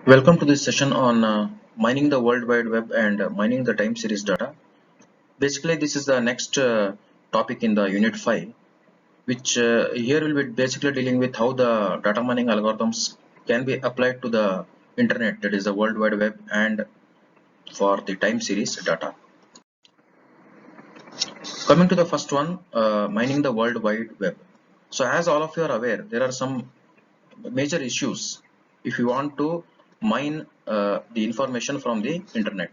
Welcome to this session on mining the World Wide Web and mining the time series data. Basically, this is the next topic in the Unit 5, which here will be basically dealing with how the data mining algorithms can be applied to the internet, that is the World Wide Web, and for the time series data. Coming to the first one, mining the World Wide Web. So as all of you are aware, there are some major issues if you want to mine the information from the internet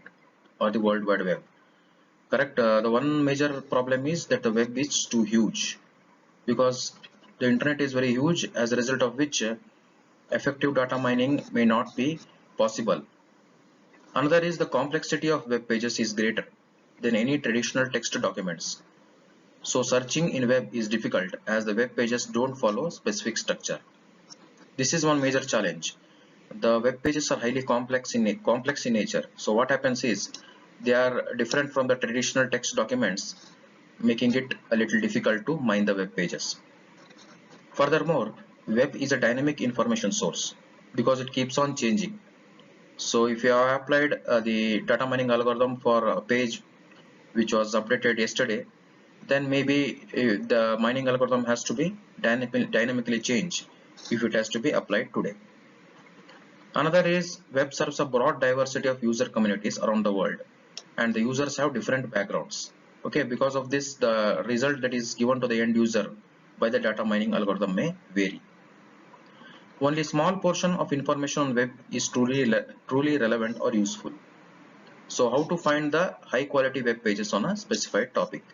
or the World Wide Web. Correct. The one major problem is that the web is too huge because the internet is very huge, as a result of which effective data mining may not be possible. Another is the complexity of web pages is greater than any traditional text documents. So searching in web is difficult as the web pages don't follow specific structure. This is one major challenge. The web pages are highly complex in nature. So what happens is they are different from the traditional text documents, making it a little difficult to mine the web pages. Furthermore, web is a dynamic information source because it keeps on changing. So if you have applied the data mining algorithm for a page which was updated yesterday, then maybe the mining algorithm has to be dynamically changed if it has to be applied today. Another is web serves a broad diversity of user communities around the world, and the users have different backgrounds. Okay, because of this, the result that is given to the end user by the data mining algorithm may vary. Only small portion of information on web is truly relevant or useful. So how to find the high quality web pages on a specified topic?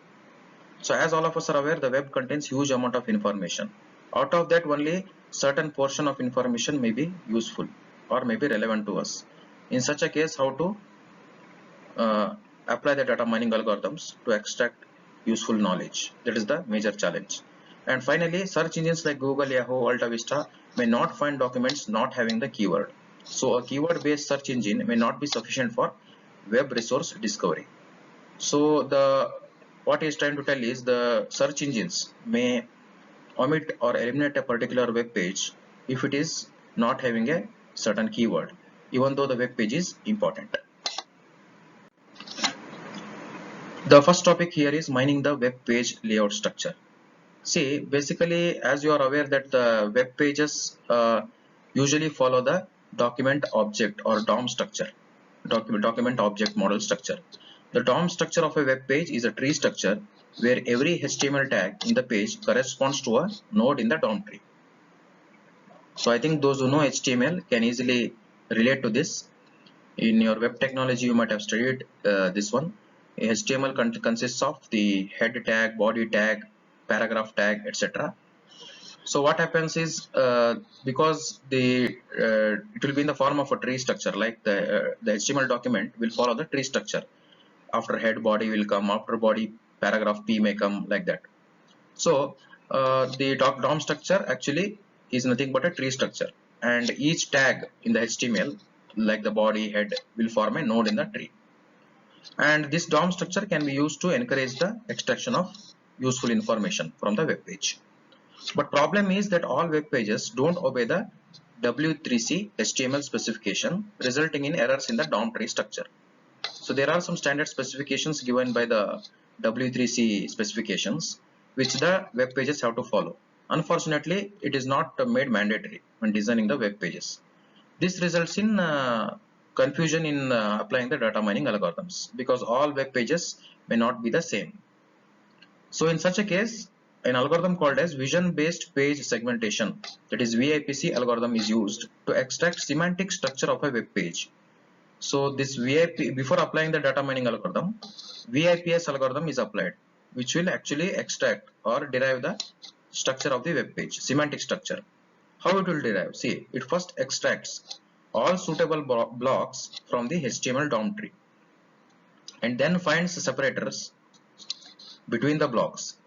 So as all of us are aware, the web contains huge amount of information. Out of that, only certain portion of information may be useful or may be relevant to us. In such a case, how to apply the data mining algorithms to extract useful knowledge? That is the major challenge. And finally, search engines like Google, Yahoo, AltaVista may not find documents not having the keyword. So a keyword based search engine may not be sufficient for web resource discovery. So the what he is trying to tell is the search engines may omit or eliminate a particular web page if it is not having a certain keyword, even though the web page is important. The first topic here is mining the web page layout structure. See, basically, as you are aware that the web pages usually follow the document object or DOM structure, document object model structure. The DOM structure of a web page is a tree structure where every HTML tag in the page corresponds to a node in the DOM tree. So I think those who know HTML can easily relate to this. In your web technology, you might have studied this one. HTML consists of the head tag, body tag, paragraph tag, etc. So what happens is because it will be in the form of a tree structure, like the HTML document will follow the tree structure. After head, body will come. After body, paragraph P may come, like that. So the DOM structure actually is nothing but a tree structure, and each tag in the HTML, like the body, head, will form a node in the tree. And this DOM structure can be used to encourage the extraction of useful information from the web page. But problem is that all web pages don't obey the W3C HTML specification, resulting in errors in the DOM tree structure. So there are some standard specifications given by the W3C specifications which the web pages have to follow. Unfortunately, it is not made mandatory when designing the web pages. This results in confusion in applying the data mining algorithms because all web pages may not be the same. So in such a case, an algorithm called as vision-based page segmentation, that is VIPC algorithm, is used to extract semantic structure of a web page. So this VIP, before applying the data mining algorithm, VIPS algorithm is applied, which will actually extract or derive the structure of the web page, semantic structure. How it will derive? See, it first extracts all suitable blocks from the HTML DOM tree and then finds the separators between the blocks.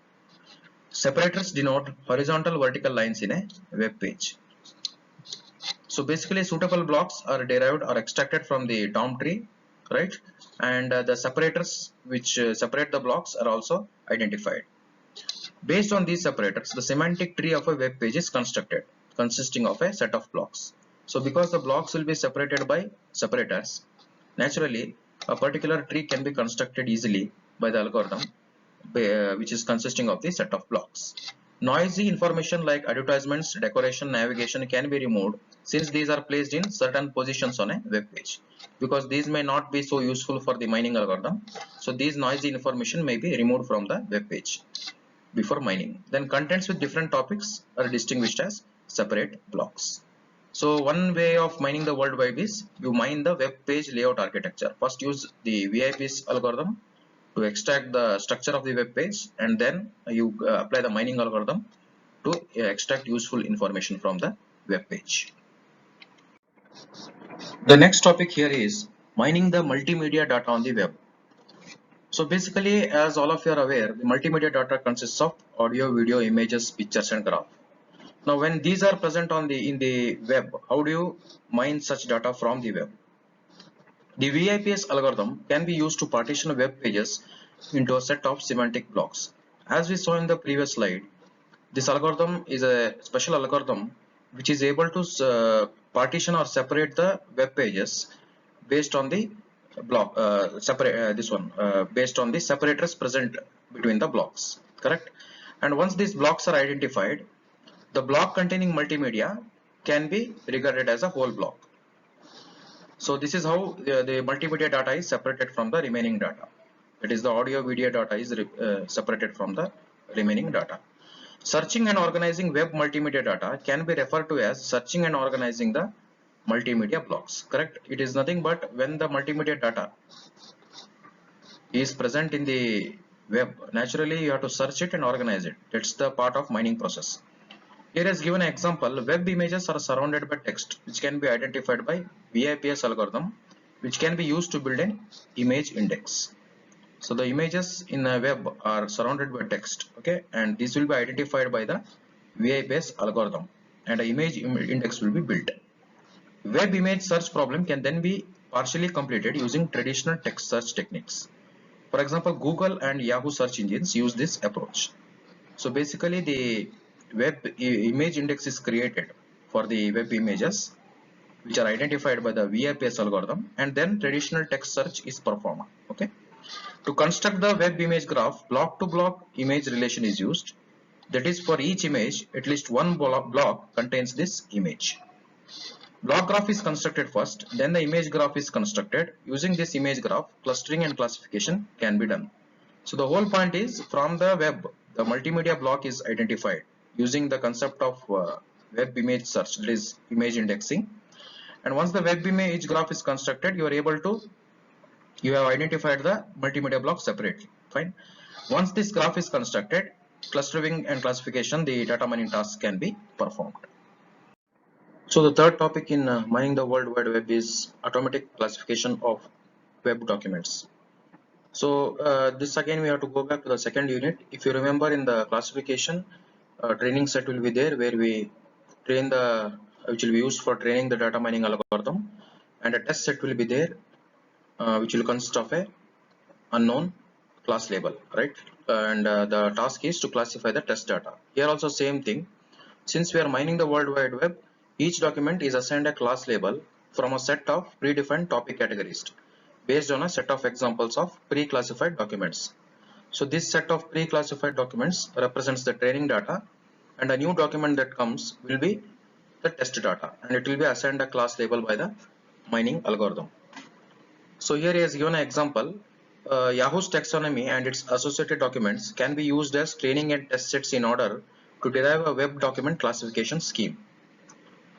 Separators denote horizontal vertical lines in a web page. So basically suitable blocks are derived or extracted from the DOM tree, right? And the separators which separate the blocks are also identified. Based on these separators, the semantic tree of a web page is constructed, consisting of a set of blocks. So because the blocks will be separated by separators, naturally a particular tree can be constructed easily by the algorithm which is consisting of the set of blocks. Noisy information like advertisements, decoration, navigation can be removed since these are placed in certain positions on a web page, because these may not be so useful for the mining algorithm. So these noisy information may be removed from the web page before mining. Then contents with different topics are distinguished as separate blocks. So one way of mining the World Wide is you mine the web page layout architecture. First use the VIP's algorithm to extract the structure of the web page, and then you apply the mining algorithm to extract useful information from the web page. The next topic here is mining the multimedia data on the web. So basically, as all of you are aware, the multimedia data consists of audio, video, images, pictures and graph. Now when these are present on the in the web, how do you mine such data from the web? The VIPS algorithm can be used to partition web pages into a set of semantic blocks. As we saw in the previous slide, this algorithm is a special algorithm which is able to partition or separate the web pages based on the block based on the separators present between the blocks, correct? And once these blocks are identified, the block containing multimedia can be regarded as a whole block. So this is how the multimedia data is separated from the remaining data. It is the audio video data is separated from the remaining data. Searching and organizing web multimedia data can be referred to as searching and organizing the multimedia blocks, correct? It is nothing but when the multimedia data is present in the web, naturally you have to search it and organize it. That's the part of mining process. Here is given an example. Web images are surrounded by text which can be identified by VIPS algorithm, which can be used to build an image index. So the images in the web are surrounded by text, okay, and this will be identified by the VIPS algorithm, and an image index will be built. Web image search problem can then be partially completed using traditional text search techniques. For example, Google and Yahoo search engines use this approach. So basically the web image index is created for the web images which are identified by the VIPS algorithm, and then traditional text search is performed. Okay. To construct the web image graph, block to block image relation is used. That is, for each image, at least one block contains this image. Block graph is constructed first, then the image graph is constructed. Using this image graph, clustering and classification can be done. So the whole point is, from the web, the multimedia block is identified using the concept of web image search, that is image indexing. And once the web image graph is constructed, you have identified the multimedia block separately. Fine. Once this graph is constructed, clustering and classification, the data mining task can be performed. So the third topic in mining the World Wide Web is automatic classification of web documents. So this again we have to go back to the second unit. If you remember, in the classification, training set will be there where we train which will be used for training the data mining algorithm, and a test set will be there which will consist of a unknown class label, right? And the task is to classify the test data. Here also same thing. Since we are mining the World Wide Web, each document is assigned a class label from a set of predefined topic categories based on a set of examples of pre-classified documents. So this set of pre-classified documents represents the training data, and a new document that comes will be the test data, and it will be assigned a class label by the mining algorithm. So here is given an example. Yahoo's taxonomy and its associated documents can be used as training and test sets in order to derive a web document classification scheme.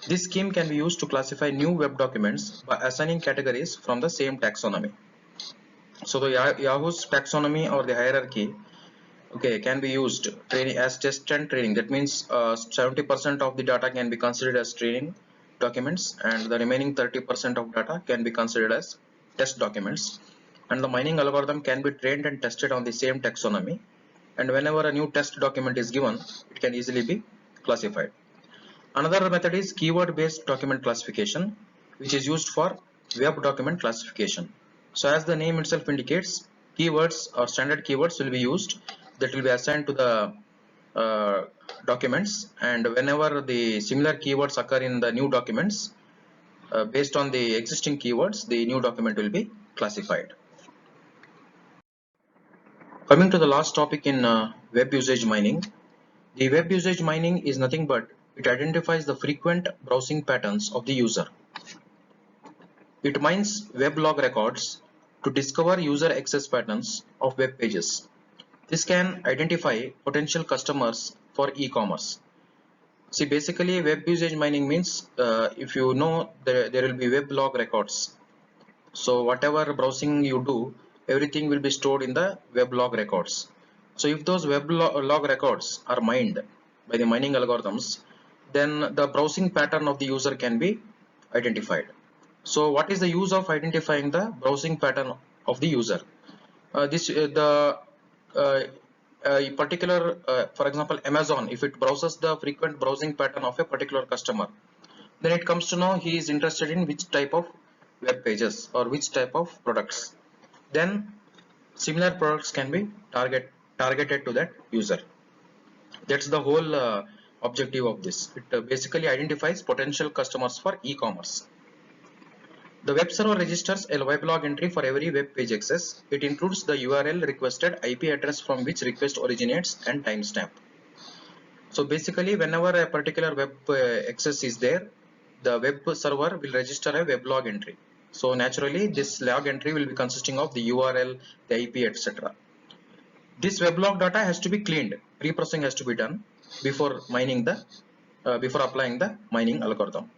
This scheme can be used to classify new web documents by assigning categories from the same taxonomy. So the Yahoo's taxonomy or the hierarchy, okay, can be used training as test and training. That means 70% of the data can be considered as training documents, and the remaining 30% of data can be considered as test documents. And the mining algorithm can be trained and tested on the same taxonomy, and whenever a new test document is given, it can easily be classified. Another method is keyword based document classification, which is used for web document classification. So as the name itself indicates, keywords or standard keywords will be used that will be assigned to the documents, and whenever the similar keywords occur in the new documents, based on the existing keywords, the new document will be classified. Coming to the last topic in web usage mining. The web usage mining is nothing but it identifies the frequent browsing patterns of the user. It mines web log records to discover user access patterns of web pages. This can identify potential customers for e-commerce. See, basically web usage mining means if you know there will be web log records. So whatever browsing you do, everything will be stored in the web log records. So if those web log records are mined by the mining algorithms, then the browsing pattern of the user can be identified. So what is the use of identifying the browsing pattern of the user? Particular, for example, Amazon, if it browses the frequent browsing pattern of a particular customer, then it comes to know he is interested in which type of web pages or which type of products. Then similar products can be targeted to that user. That's the whole objective of this. It basically identifies potential customers for e-commerce. The web server registers a weblog entry for every web page access. It includes the URL requested, IP address from which request originates, and timestamp. So basically, whenever a particular web access is there, the web server will register a weblog entry. So naturally, this log entry will be consisting of the URL, the IP, etc. This weblog data has to be cleaned. Pre-processing has to be done before mining the before applying the mining algorithm.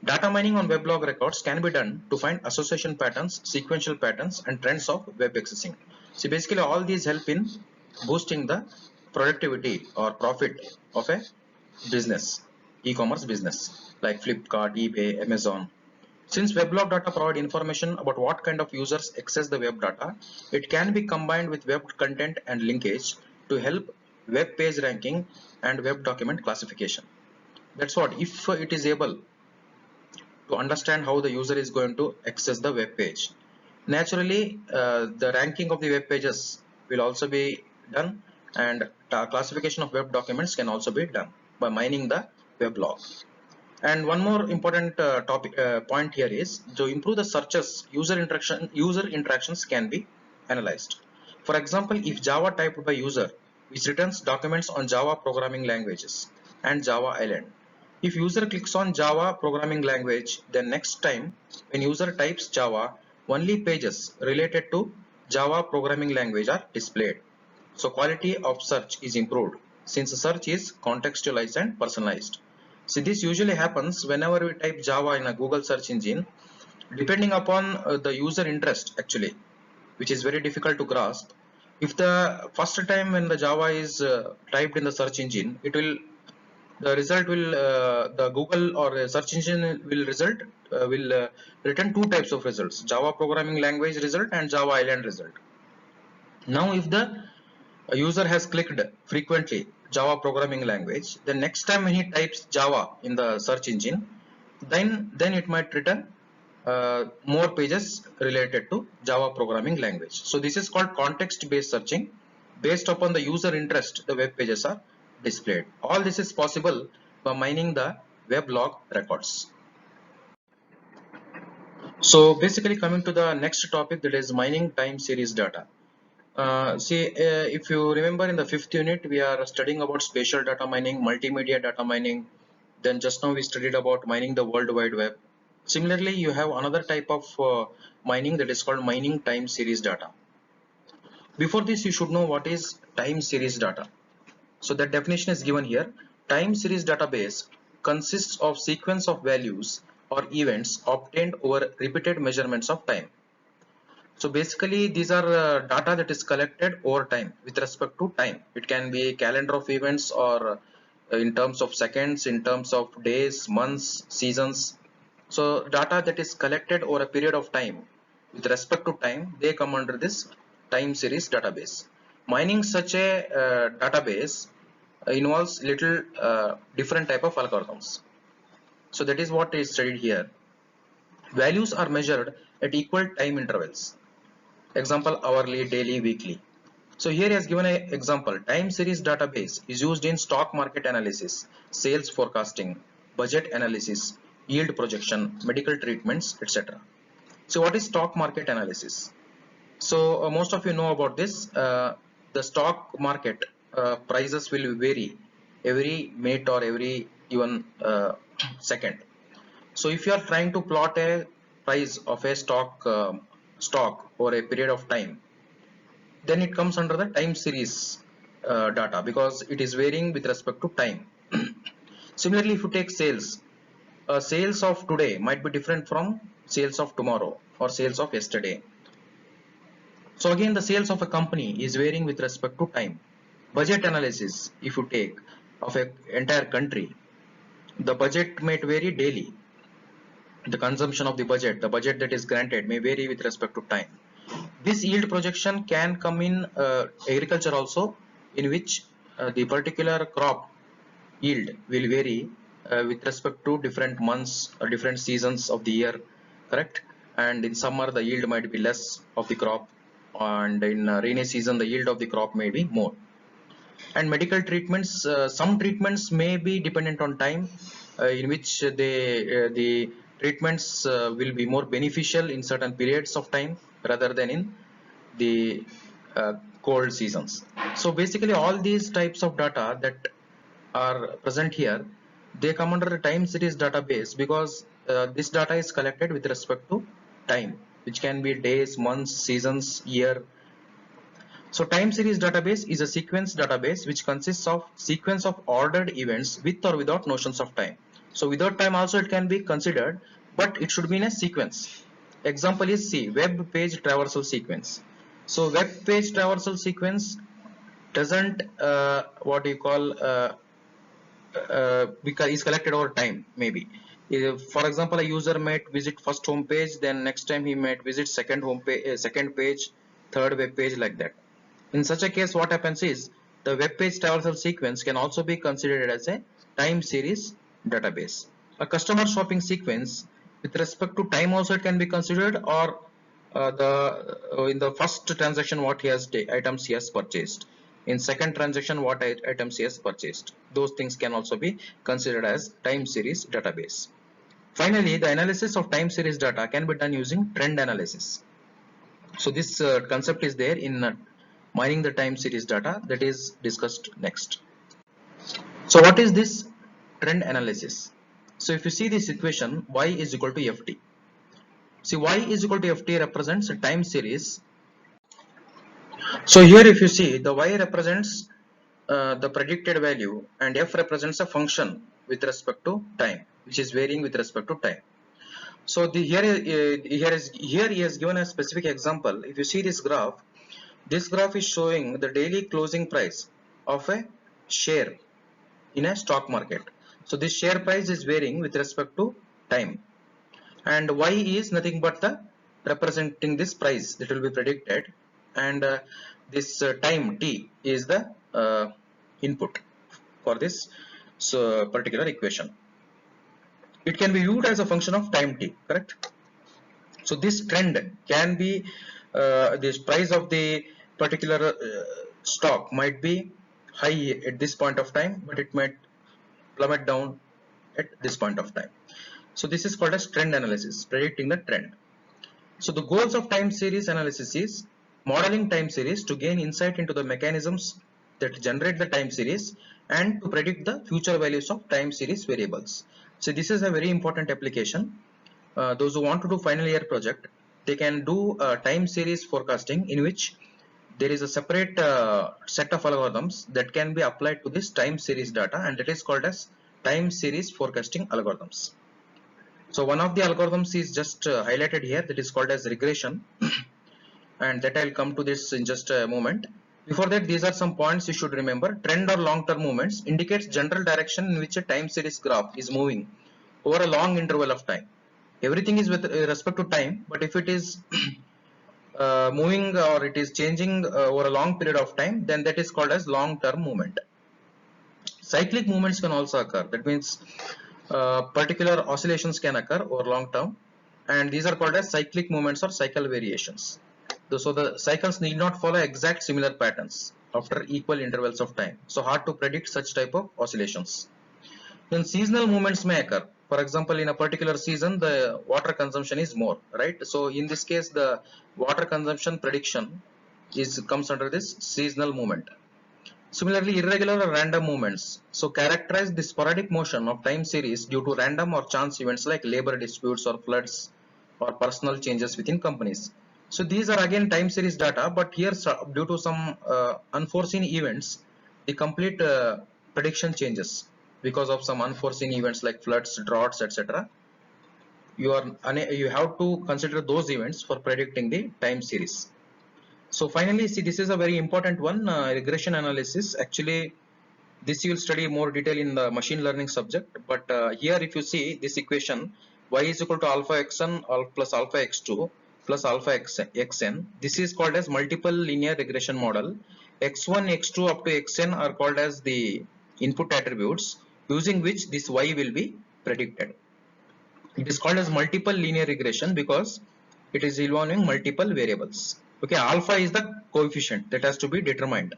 Data mining on weblog records can be done to find association patterns, sequential patterns, and trends of web accessing. So basically all these help in boosting the productivity or profit of a business, e-commerce business like Flipkart, eBay, Amazon. Since weblog data provide information about what kind of users access the web data, it can be combined with web content and linkage to help web page ranking and web document classification. That's what, if it is able to understand how the user is going to access the web page. Naturally, the ranking of the web pages will also be done, and classification of web documents can also be done by mining the web log. And one more important point here is to improve the searches, user interactions can be analyzed. For example, if Java typed by user, which returns documents on Java programming languages and Java Island. If user clicks on Java programming language, then next time when user types Java, only pages related to Java programming language are displayed. So quality of search is improved since the search is contextualized and personalized. See, this usually happens whenever we type Java in a Google search engine, depending upon the user interest actually, which is very difficult to grasp. If the first time when the Java is typed in the search engine, the result will the Google or search engine will return two types of results: Java programming language result and Java Island result. Now, if the user has clicked frequently Java programming language, then next time when he types Java in the search engine, then it might return more pages related to Java programming language. So this is called context-based searching. Based upon the user interest, the web pages are displayed. All this is possible by mining the web log records. So basically coming to the next topic, that is mining time series data. If you remember in the fifth unit, we are studying about spatial data mining, multimedia data mining. Then just now we studied about mining the World Wide Web. Similarly, you have another type of mining that is called mining time series data. Before this, you should know what is time series data. So that definition is given here. Time series database consists of sequence of values or events obtained over repeated measurements of time. So basically these are data that is collected over time with respect to time. It can be a calendar of events or in terms of seconds, in terms of days, months, seasons. So data that is collected over a period of time with respect to time, they come under this time series database. Mining such a database involves little different type of algorithms. So that is what is studied here. Values are measured at equal time intervals. Example, hourly, daily, weekly. So here he has given an example. Time series database is used in stock market analysis, sales forecasting, budget analysis, yield projection, medical treatments, etc. So what is stock market analysis? So most of you know about this. The stock market prices will vary every minute or every even second. So if you are trying to plot a price of a stock over a period of time, then it comes under the time series data, because it is varying with respect to time. Similarly, if you take sales, sales of today might be different from sales of tomorrow or sales of yesterday. So again, the sales of a company is varying with respect to time. Budget analysis, if you take of an entire country, the budget may vary daily. The consumption of the budget that is granted may vary with respect to time. This yield projection can come in agriculture also, in which the particular crop yield will vary with respect to different months or different seasons of the year, correct? And in summer the yield might be less of the crop, and in rainy season the yield of the crop may be more. And medical treatments, some treatments may be dependent on time, in which the treatments will be more beneficial in certain periods of time rather than in the uh, cold seasons. So basically all these types of data that are present here, they come under the time series database, because this data is collected with respect to time, which can be days, months, seasons, year. So time series database is a sequence database which consists of sequence of ordered events with or without notions of time. So without time also it can be considered, but it should be in a sequence. Example is C, web page traversal sequence. So web page traversal sequence doesn't what do you call because is collected over time. Maybe if, for example, a user might visit first home page, then next time he might visit second home page, second page, third web page, like that. In such a case, what happens is the web page traversal sequence can also be considered as a time series database. A customer shopping sequence with respect to time also it can be considered, or in the first transaction what he has items he has purchased, in second transaction what items he has purchased. Those things can also be considered as time series database. Finally, the analysis of time series data can be done using trend analysis. So this concept is there in mining the time series data, that is discussed next. So what is this trend analysis? So if you see this equation, y is equal to ft. See, y is equal to ft represents a time series. So here if you see, the y represents the predicted value and f represents a function with respect to time, which is varying with respect to time. So here he has given a specific example. If you see this graph is showing the daily closing price of a share in a stock market. So this share price is varying with respect to time, and y is nothing but the representing this price that will be predicted, and this time t is the input for this particular equation. It can be viewed as a function of time t, correct? So this trend can be this price of the particular stock might be high at this point of time, but it might plummet down at this point of time. So this is called as trend analysis, predicting the trend. So the goals of time series analysis is modeling time series to gain insight into the mechanisms that generate the time series and to predict the future values of time series variables. So this is a very important application. Those who want to do final year project, they can do time series forecasting, in which there is a separate set of algorithms that can be applied to this time series data, and that is called as time series forecasting algorithms. So one of the algorithms is just highlighted here, that is called as regression, and that I'll come to this in just a moment. Before that, these are some points you should remember. Trend or long-term movements indicates general direction in which a time series graph is moving over a long interval of time. Everything is with respect to time, but if it is moving or it is changing over a long period of time, then that is called as long-term movement. Cyclic movements can also occur. That means particular oscillations can occur over long term, and these are called as cyclic movements or cycle variations. So the cycles need not follow exact similar patterns after equal intervals of time. So hard to predict such type of oscillations. Then seasonal movements may occur. For example, in a particular season, the water consumption is more, right? So in this case, the water consumption prediction comes under this seasonal movement. Similarly, irregular or random movements. So characterize the sporadic motion of time series due to random or chance events like labor disputes or floods or personal changes within companies. So these are again time series data, but here due to some unforeseen events, the complete prediction changes because of some unforeseen events like floods, droughts, etc. You have to consider those events for predicting the time series. So finally, see, this is a very important one, regression analysis. Actually, this you will study more detail in the machine learning subject. But here, if you see this equation, y is equal to alpha xn plus alpha x2 plus alpha xn. This is called as multiple linear regression model. X1, x2 up to xn are called as the input attributes using which this y will be predicted. It is called as multiple linear regression because it is involving multiple variables. Okay, alpha is the coefficient that has to be determined.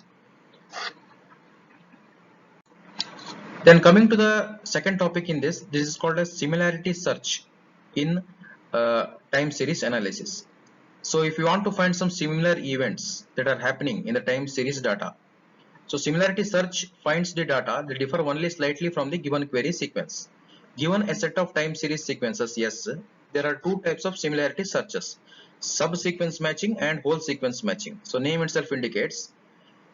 Then coming to the second topic in this is called as similarity search in time series analysis. So if you want to find some similar events that are happening in the time series data, so similarity search finds the data that differ only slightly from the given query sequence. Given a set of time series sequences, yes, there are two types of similarity searches, subsequence matching and whole sequence matching. So name itself indicates.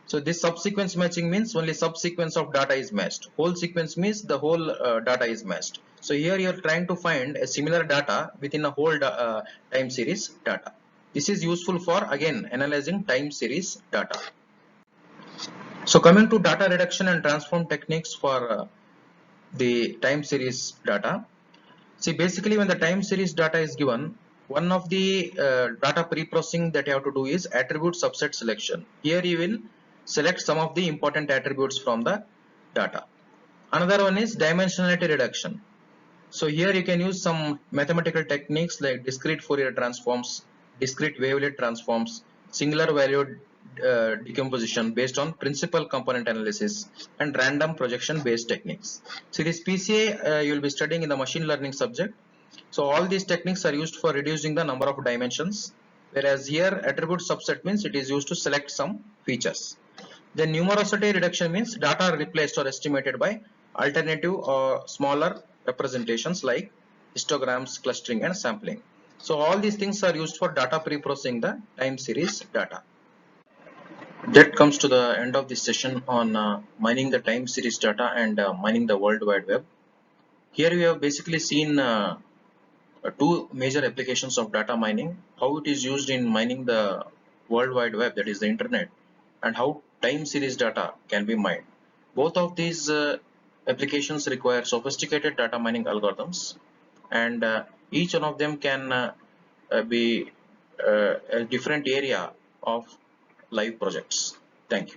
So this subsequence matching means only subsequence of data is matched. Whole sequence means the whole data is matched. So here you are trying to find a similar data within a whole time series data. This is useful for again analyzing time series data. So coming to data reduction and transform techniques for the time series data. See, basically when the time series data is given, one of the data pre-processing that you have to do is attribute subset selection. Here you will select some of the important attributes from the data. Another one is dimensionality reduction. So here you can use some mathematical techniques like discrete Fourier transforms, discrete wavelet transforms, singular value decomposition based on principal component analysis, and random projection based techniques. So this PCA you will be studying in the machine learning subject. So all these techniques are used for reducing the number of dimensions, whereas here attribute subset means it is used to select some features. Then numerosity reduction means data are replaced or estimated by alternative or smaller representations like histograms, clustering and sampling. So all these things are used for data pre-processing the time series data. That comes to the end of this session on mining the time series data and mining the World Wide Web. Here we have basically seen two major applications of data mining, how it is used in mining the World Wide Web, that is the internet, and how time series data can be mined. Both of these applications require sophisticated data mining algorithms, and each one of them can be a different area of live projects. Thank you.